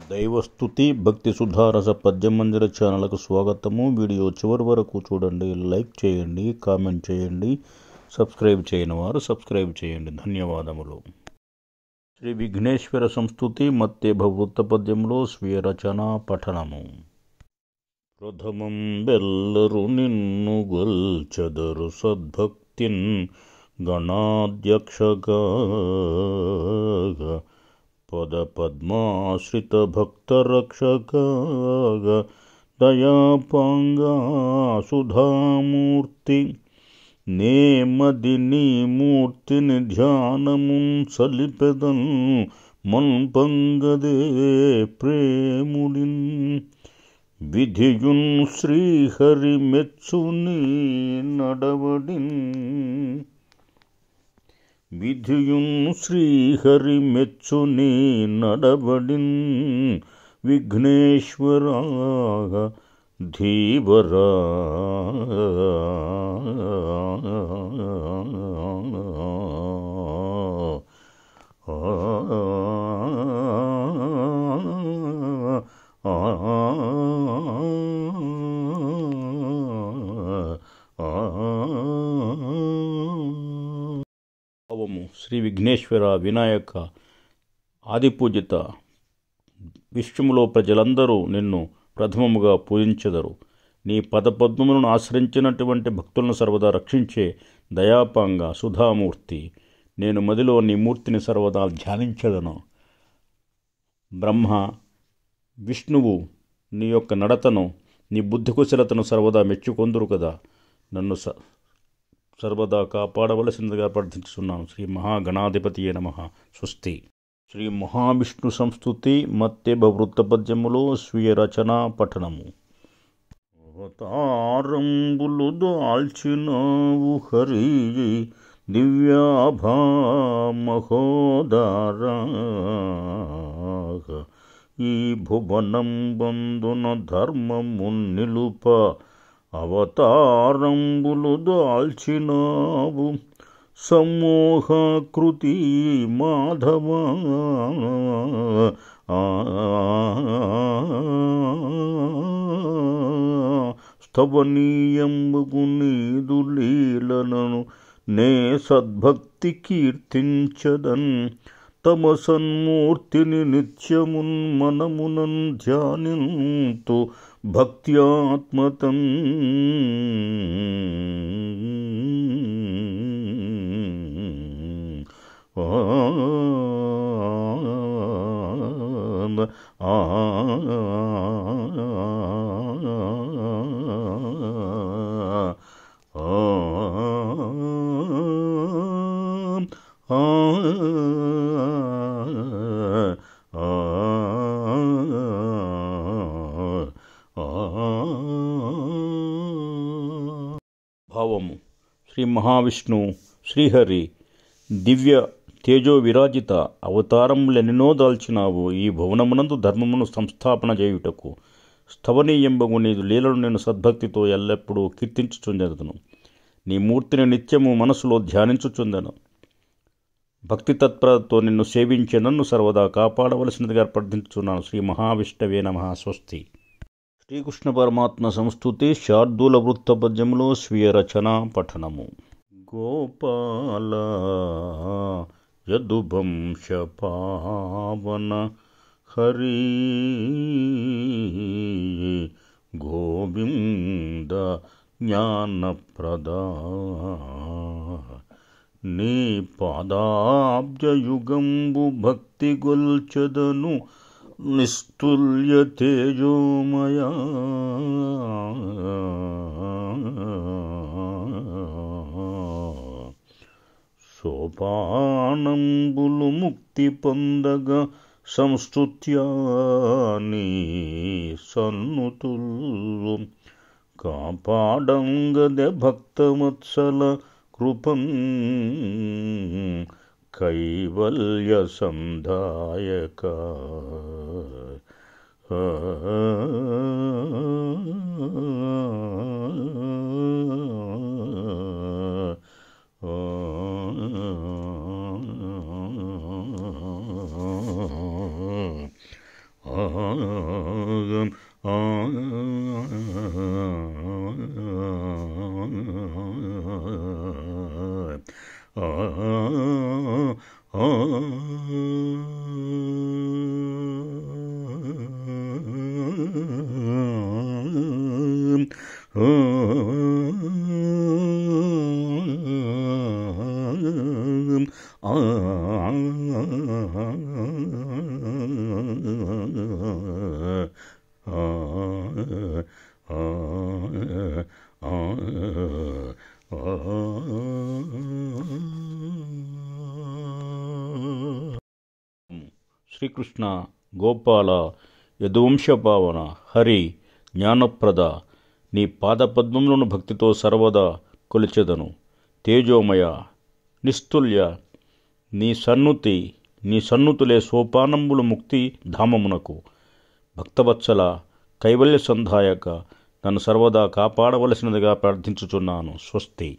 దైవస్తుతి భక్తి సుధారస పద్యమందిర ఛానల్కు స్వాగతము. వీడియో చివరి వరకు చూడండి, లైక్ చేయండి, కామెంట్ చేయండి. సబ్స్క్రైబ్ చేయని వారు సబ్స్క్రైబ్ చేయండి. ధన్యవాదములు. శ్రీ విఘ్నేశ్వర సంస్తుతి మత్తేభ వృత్త పద్యంలో స్వీయ రచన పఠనము. ప్రథమం బెల్లరు నిన్ను గొల్చెదరు సద్భక్తిన్ గణాధ్యక్షగా పద పద్మాశ్రిత భక్త రక్షకాగా దయాపాంగా సుధామూర్తి నేమది నీ మూర్తిని ధ్యానమున్ సలిపెదన్ మన్పంగదే ప్రేముడిన్ విధియున్ శ్రీహరి మెచ్చుని నడవడిన్ విధియున్ శ్రీహరి మెచ్చుని నడవడిన్ విఘ్నేశ్వరా ధీవరా శ్రీ విఘ్నేశ్వర వినాయక ఆదిపూజిత విశ్వములో ప్రజలందరూ నిన్ను ప్రథమముగా పూజించెదరు. నీ పదపద్మములను ఆశ్రయించినటువంటి భక్తులను సర్వదా రక్షించే దయాపాంగ సుధామూర్తి నేను మదిలో నీ మూర్తిని సర్వదా ధ్యానించెదను. బ్రహ్మ విష్ణువు నీ యొక్క నడతను, నీ బుద్ధికుశలతను సర్వదా మెచ్చుకొందురు కదా. నన్ను సర్వదా కాపాడవలసిందిగా ప్రార్థిస్తున్నాను. శ్రీ మహాగణాధిపతియే నమః. స్వస్తి. శ్రీ మహావిష్ణు సంస్తుతి మత్తేభ వృత్త పద్యములో స్వీయ రచన పఠనము. అవతారంబులు దాల్చినావు హరి దివ్యాభా మహోదారా ఈ భువనం బంధున ధర్మము నిలుప అవతారంబులు దాల్చినావు సమోహాకృతి మాధవ స్తవనీయంబగు నీదు లీలనను నే సద్భక్తి కీర్తించదన్ తమ సన్మూర్తిని నిత్యమున్ మనమునన్ ధ్యానింతు భక్త్యాత్మతం భావము. శ్రీ మహావిష్ణు శ్రీహరి దివ్య తేజో విరాజిత అవతారములెన్నో దాల్చినావు ఈ భువనమునందు ధర్మమును సంస్థాపన చేయుటకు. స్థవనీయంబగు నీదు లీలను నేను సద్భక్తితో ఎల్లప్పుడూ కీర్తించుచుందెదను. నీ మూర్తిని నిత్యము మనసులో ధ్యానించుచుందెను. భక్తి తత్పరతో నిన్ను సేవించే నన్ను సర్వదా కాపాడవలసినదిగా ప్రార్థించుచున్నాను. శ్రీ మహావిష్ణవే నమః. స్వస్తి. శ్రీకృష్ణ పరమాత్మ సంస్తుతి శార్దూల వృత్త పద్యములో స్వీయ రచన పఠనము. గోపాల యదువంశ పావన హరి గోవింద జ్ఞానప్రదా నీ పాదాబ్జయుగంబు భక్తి గొల్చెదను నిస్తుల్య తేజోమయా సోపానంబులు ముక్తి పొందగా సంస్తుత్యాని సన్నుతులు కాపాడంగదె భక్తవత్సల కృపం కైవల్య సంధాయక శ్రీకృష్ణ గోపాల యదువంశపావన హరి జ్ఞానప్రద నీ పాదపద్మములను భక్తితో సర్వదా కొలిచెదను. తేజోమయ నిస్తుల్య నీ సన్నుతులే సోపానంబులు ముక్తి ధామమునకు. భక్తవత్సల కైవల్య సంధాయక నన్ను సర్వదా కాపాడవలసినదిగా ప్రార్థించుచున్నాను. స్వస్తి.